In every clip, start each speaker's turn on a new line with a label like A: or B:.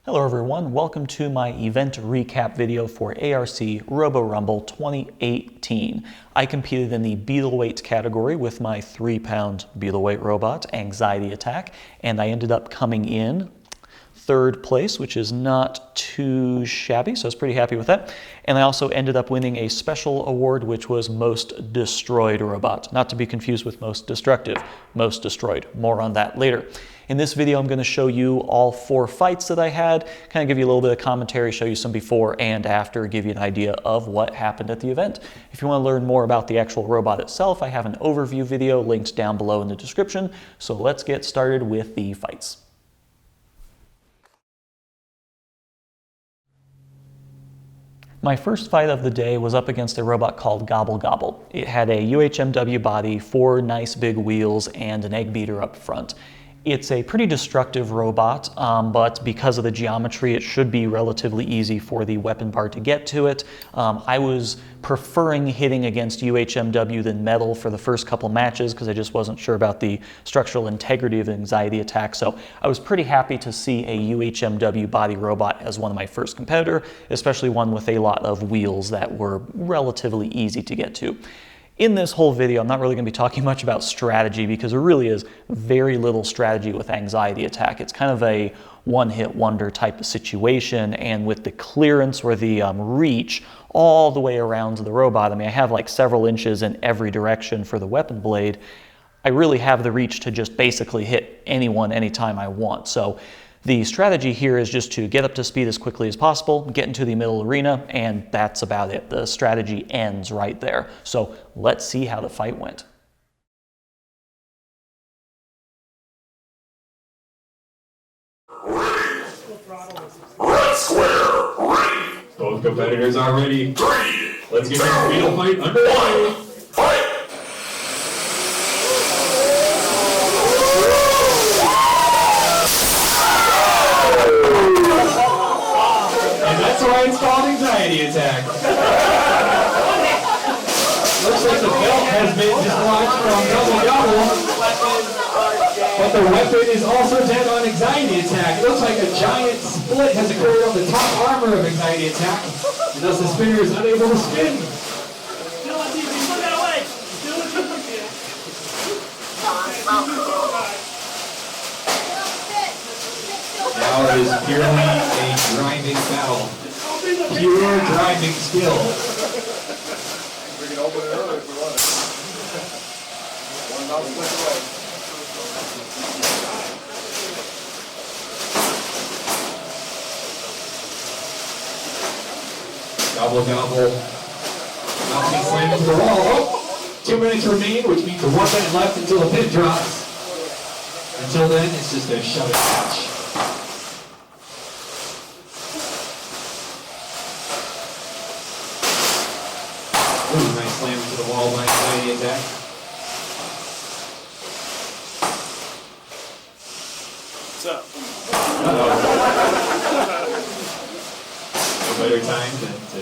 A: Hello everyone, welcome to my event recap video for ARC RoboRumble 2018. I competed in the Beetleweight category with my 3-pound Beetleweight robot, Anxiety Attack, and I ended up coming in third place, which is not too shabby, so I was pretty happy with that. And I also ended up winning a special award, which was Most Destroyed Robot. Not to be confused with Most Destructive, Most Destroyed. More on that later. In this video, I'm going to show you all 4 fights that I had, kind of give you a little bit of commentary, show you some before and after, give you an idea of what happened at the event. If you want to learn more about the actual robot itself, I have an overview video linked down below in the description. So let's get started with the fights. My first fight of the day was up against a robot called Gobble Gobble. It had a UHMW body, 4 nice big wheels, and an egg beater up front. It's a pretty destructive robot, but because of the geometry, it should be relatively easy for the weapon bar to get to it. I was preferring hitting against UHMW than metal for the first couple matches because I just wasn't sure about the structural integrity of Anxiety Attack. So I was pretty happy to see a UHMW body robot as one of my first competitor, especially one with a lot of wheels that were relatively easy to get to. In this whole video, I'm not really going to be talking much about strategy because there really is very little strategy with Anxiety Attack. It's kind of a one-hit wonder type of situation, and with the clearance or the reach all the way around the robot, I mean, I have like several inches in every direction for the weapon blade. I really have the reach to just basically hit anyone anytime I want. So the strategy here is just to get up to speed as quickly as possible, get into the middle arena, and that's about it. The strategy ends right there. So let's see how the fight went.
B: Red square, ready.
C: Both competitors are ready.
B: 3,
C: Let's get this beetle fight underway.
B: 1, fight!
C: And that's why it's called Anxiety Attack. Looks like the belt has been dislodged from Gobble Gobble, but the weapon is also dead on Anxiety Attack. It looks like a giant split has occurred on the top armor of Anxiety Attack, and thus the spinner is unable to spin. Now it is purely a grinding battle. Pure grinding skill.
D: We can open it early if we want it. One mouse click away.
C: Gobble Gobble. Now being slammed into the wall. Oh, 2 minutes remain, which means 1 minute left until the pin drops. Until then, it's just a shove-it match. Ooh, nice slam into the wall by Anxiety Attack.
D: What's up?
C: No better time than to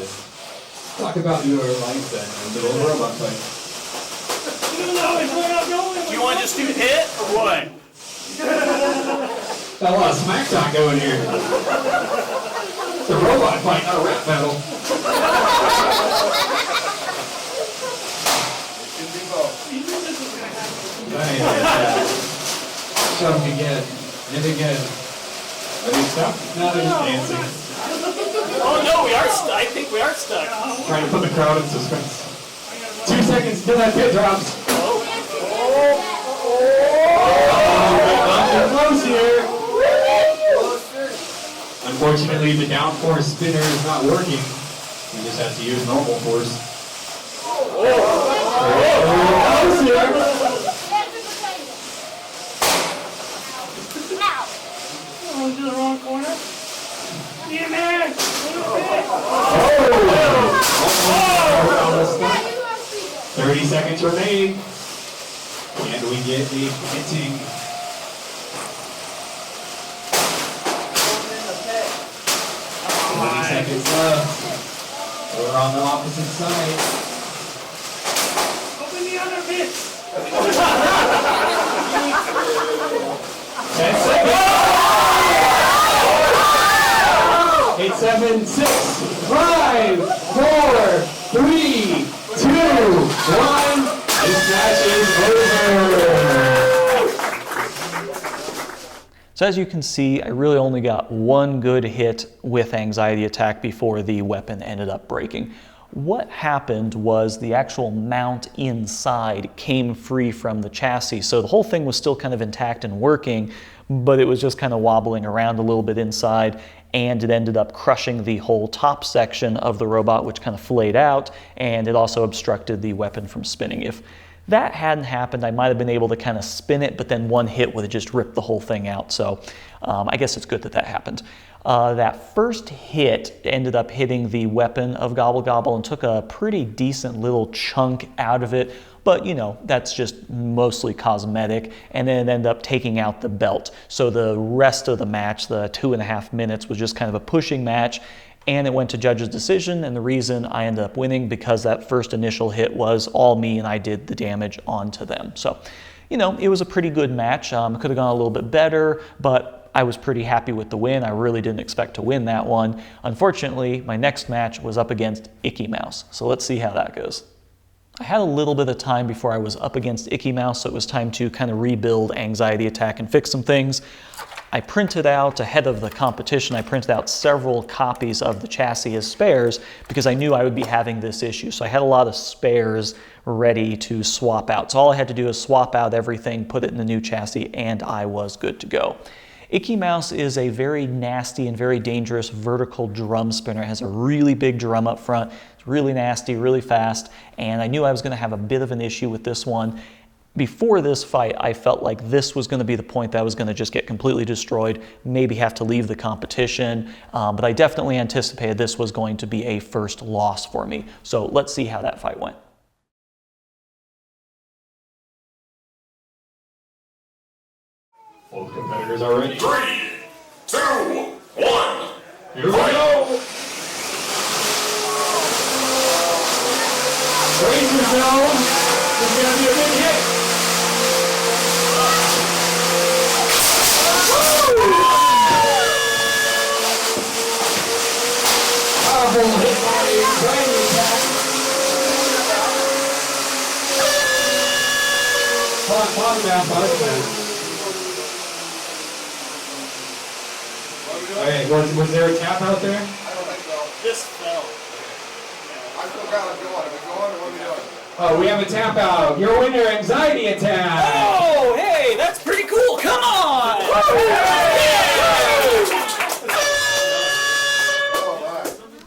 C: talk about your life than in the little robot fight.
D: You want to just do hit or what?
C: Got a lot of smack talk going here. It's a robot fight, not a rap battle.
D: It can be both.
C: Nice. Shove again and again. Are you stuck? No, they're just dancing.
D: Oh no, we are stuck. I think we are stuck.
C: Trying to put the crowd in suspense. 2 seconds till that pit drops. They're close here. Unfortunately, the downforce spinner is not working. We just have to use normal force. Close here.
E: Oh, into the wrong corner. Damn it!
C: 30 seconds remain. And we get the hinting. 20 seconds left. We're on the opposite side.
E: Open the other bit!
C: 10 seconds. 7, 6, 5, 4, 3, 2, 1. This match is over.
A: So as you can see, I really only got one good hit with Anxiety Attack before the weapon ended up breaking. What happened was the actual mount inside came free from the chassis, so the whole thing was still kind of intact and working, but it was just kind of wobbling around a little bit inside, and it ended up crushing the whole top section of the robot, which kind of flayed out, and it also obstructed the weapon from spinning. If that hadn't happened, I might have been able to kind of spin it, but then one hit would have just ripped the whole thing out. So I guess it's good that that happened. That first hit ended up hitting the weapon of Gobble Gobble and took a pretty decent little chunk out of it, but you know, that's just mostly cosmetic, and then it ended up taking out the belt. So the rest of the match, the 2.5 minutes, was just kind of a pushing match, and it went to judge's decision, and the reason I ended up winning because that first initial hit was all me and I did the damage onto them. So, you know, it was a pretty good match. Could have gone a little bit better, but I was pretty happy with the win. I really didn't expect to win that one. Unfortunately, my next match was up against Icky Mouse, so let's see how that goes. I had a little bit of time before I was up against Icky Mouse, so it was time to kind of rebuild Anxiety Attack and fix some things. I printed out, ahead of the competition, I printed out several copies of the chassis as spares because I knew I would be having this issue. So I had a lot of spares ready to swap out. So all I had to do is swap out everything, put it in the new chassis, and I was good to go. Icky Mouse is a very nasty and very dangerous vertical drum spinner. It has a really big drum up front. It's really nasty, really fast, and I knew I was going to have a bit of an issue with this one. Before this fight, I felt like this was going to be the point that I was going to just get completely destroyed, maybe have to leave the competition, but I definitely anticipated this was going to be a first loss for me. So let's see how that fight went.
C: Both competitors are ready.
B: 3, 2, 1.
C: Here we go! Brace yourselves. This is going to be a big hit. Powerful hit by Anxiety Attack. Pause now. Okay, was there a tap out there?
D: I don't think so.
E: This fell.
D: I still got it going. Are we going or what are we doing?
C: Oh, we have a tap out. Your winner, Anxiety Attack.
A: Oh, hey, that's pretty cool. Come on!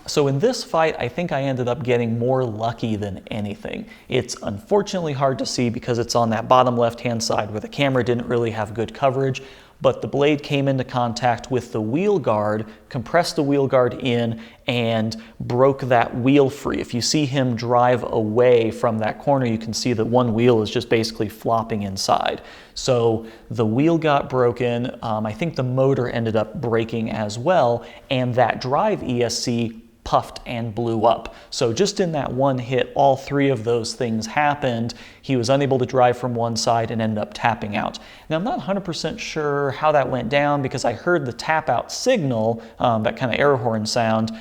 A: So in this fight, I think I ended up getting more lucky than anything. It's unfortunately hard to see because it's on that bottom left-hand side where the camera didn't really have good coverage, but the blade came into contact with the wheel guard, compressed the wheel guard in, and broke that wheel free. If you see him drive away from that corner, you can see that one wheel is just basically flopping inside. So the wheel got broken. I think the motor ended up breaking as well, and that drive ESC puffed and blew up. So just in that one hit, all three of those things happened. He was unable to drive from one side and ended up tapping out. Now, I'm not 100% sure how that went down because I heard the tap out signal, that kind of air horn sound,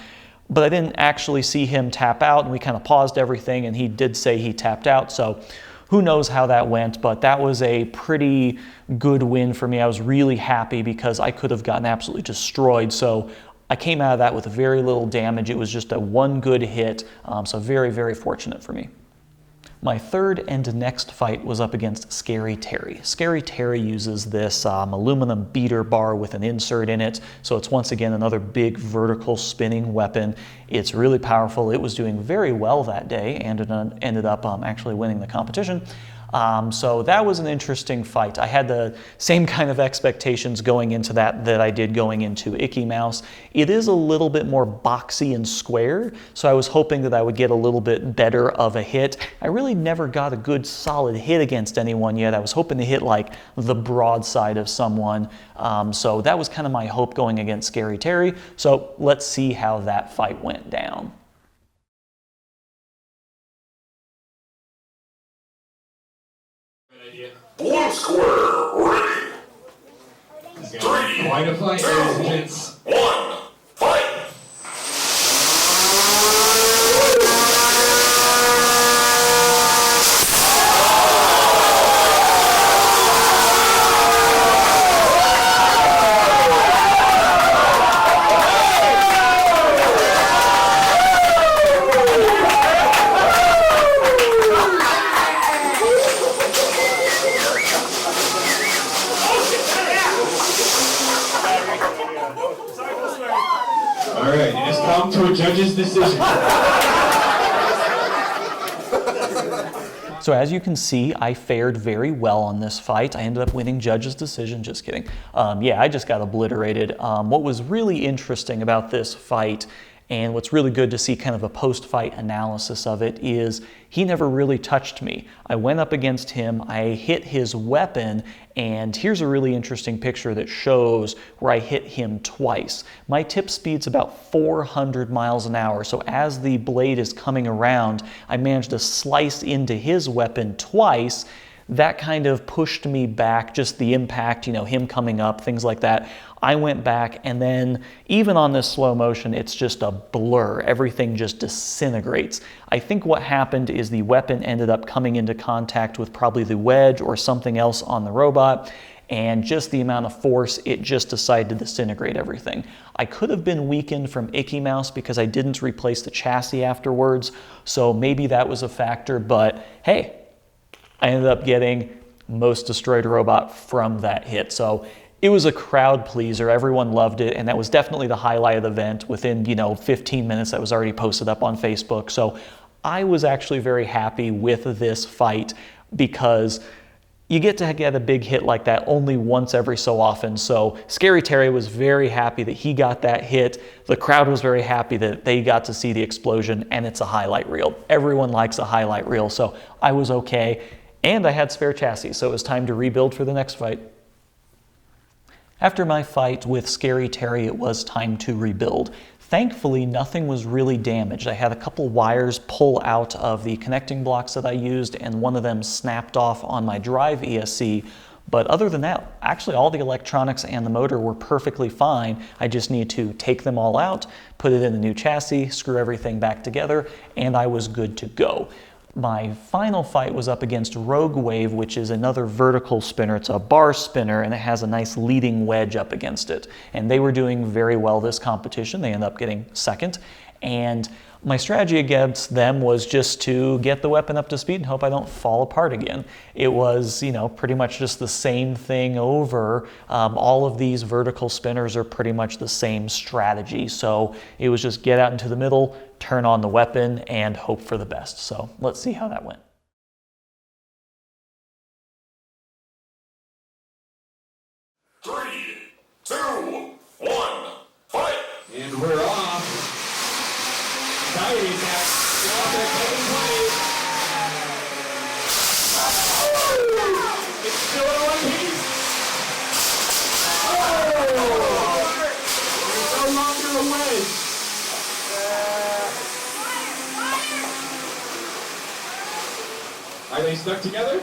A: but I didn't actually see him tap out, and we kind of paused everything, and he did say he tapped out. So who knows how that went, but that was a pretty good win for me. I was really happy because I could have gotten absolutely destroyed. So I came out of that with very little damage. It was just a one good hit, so very, very fortunate for me. My third and next fight was up against Scary Terry. Scary Terry uses this aluminum beater bar with an insert in it, so it's once again another big vertical spinning weapon. It's really powerful. It was doing very well that day and it ended up actually winning the competition. So that was an interesting fight. I had the same kind of expectations going into that I did going into Icky Mouse. It is a little bit more boxy and square, so I was hoping that I would get a little bit better of a hit. I really never got a good solid hit against anyone yet. I was hoping to hit like the broadside of someone. So that was kind of my hope going against Scary Terry. So let's see how that fight went down.
B: Blue square, ready.
C: Quite a fight, ladies and gents.
B: 1, fight.
C: All right, it has come to a judge's decision.
A: So as you can see, I fared very well on this fight. I ended up winning judge's decision, just kidding. Yeah, I just got obliterated. What was really interesting about this fight, and what's really good to see kind of a post-fight analysis of it, is he never really touched me. I went up against him, I hit his weapon, and here's a really interesting picture that shows where I hit him twice. My tip speed's about 400 miles an hour, so as the blade is coming around, I managed to slice into his weapon twice. That kind of pushed me back, just the impact, you know, him coming up, things like that. I went back, and then even on this slow motion, it's just a blur. Everything just disintegrates. I think what happened is the weapon ended up coming into contact with probably the wedge or something else on the robot, and just the amount of force, it just decided to disintegrate everything. I could have been weakened from Icky Mouse because I didn't replace the chassis afterwards, so maybe that was a factor, but hey, I ended up getting most destroyed robot from that hit. So it was a crowd pleaser. Everyone loved it, and that was definitely the highlight of the event. Within, 15 minutes, that was already posted up on Facebook. So I was actually very happy with this fight because you get to get a big hit like that only once every so often. So Scary Terry was very happy that he got that hit. The crowd was very happy that they got to see the explosion, and it's a highlight reel. Everyone likes a highlight reel, so I was okay. And I had spare chassis, so it was time to rebuild for the next fight. After my fight with Scary Terry, it was time to rebuild. Thankfully, nothing was really damaged. I had a couple wires pull out of the connecting blocks that I used, and one of them snapped off on my drive ESC. But other than that, actually all the electronics and the motor were perfectly fine. I just need to take them all out, put it in a new chassis, screw everything back together, and I was good to go. My final fight was up against Rogue Wave, which is another vertical spinner. It's a bar spinner, and it has a nice leading wedge up against it. And they were doing very well this competition. They ended up getting second. And my strategy against them was just to get the weapon up to speed and hope I don't fall apart again. It was, pretty much just the same thing over. All of these vertical spinners are pretty much the same strategy. So it was just get out into the middle, turn on the weapon, and hope for the best. So let's see how that went.
B: 3, 2, 1, fight!
C: And we're off. Anxiety attack. It's still in one piece. Oh! It's no longer a wedge. Are they stuck together?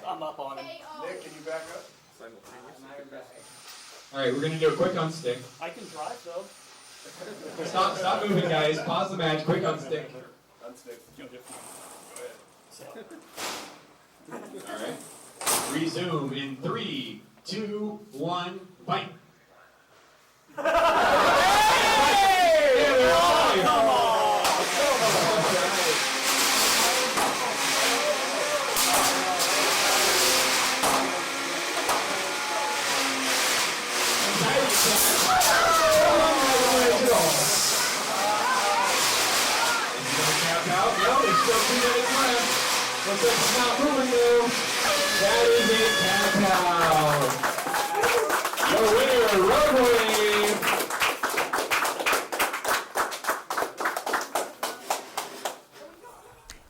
A: I'm up on him.
D: Nick, can you back up?
C: All right, we're going to do a quick unstick.
A: I can drive though.
C: Stop moving, guys. Pause the match. Quick unstick.
D: Unstick. Go ahead.
C: All right. Resume in 3, 2, 1, fight. Looks like it's not moving though. That is it, tap out. The winner, Rogue Wave.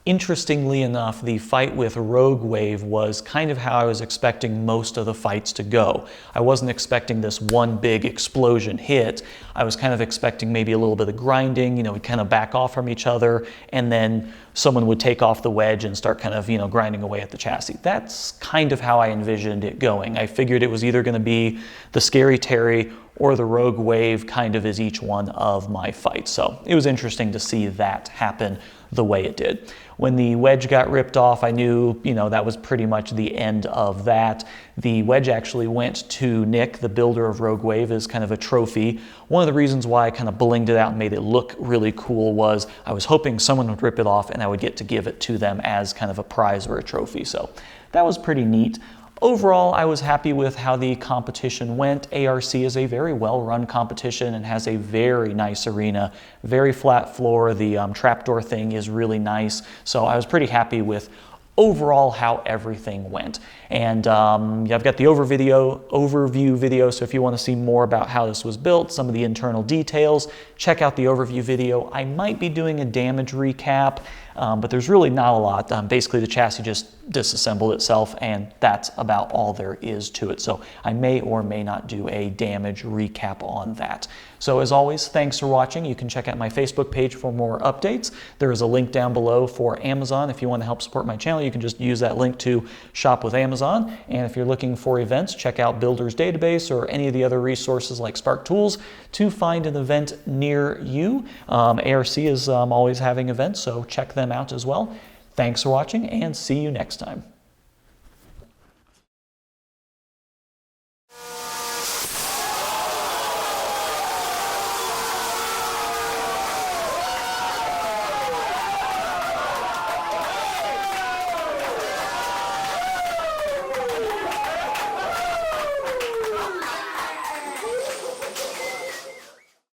A: Interestingly enough, the fight with Rogue Wave was kind of how I was expecting most of the fights to go. I wasn't expecting this one big explosion hit. I was kind of expecting maybe a little bit of grinding, we'd kind of back off from each other, and then someone would take off the wedge and start kind of, grinding away at the chassis. That's kind of how I envisioned it going. I figured it was either going to be the Scary Terry or the Rogue Wave kind of as each one of my fights. So it was interesting to see that happen the way it did. When the wedge got ripped off, I knew, that was pretty much the end of that. The wedge actually went to Nick, the builder of Rogue Wave, as kind of a trophy. One of the reasons why I kind of blinged it out and made it look really cool was I was hoping someone would rip it off and I would get to give it to them as kind of a prize or a trophy. So that was pretty neat. Overall, I was happy with how the competition went. ARC is a very well-run competition and has a very nice arena, very flat floor. The trapdoor thing is really nice. So I was pretty happy with overall how everything went. And I've got the overview video, so if you want to see more about how this was built, some of the internal details, check out the overview video. I might be doing a damage recap, but there's really not a lot. Basically, the chassis just disassembled itself, and that's about all there is to it. So I may or may not do a damage recap on that. So as always, thanks for watching. You can check out my Facebook page for more updates. There is a link down below for Amazon. If you want to help support my channel, you can just use that link to shop with Amazon. And if you're looking for events, check out Builder's Database or any of the other resources like Spark Tools to find an event near you. ARC is always having events, so check them out as well. Thanks for watching, and see you next time.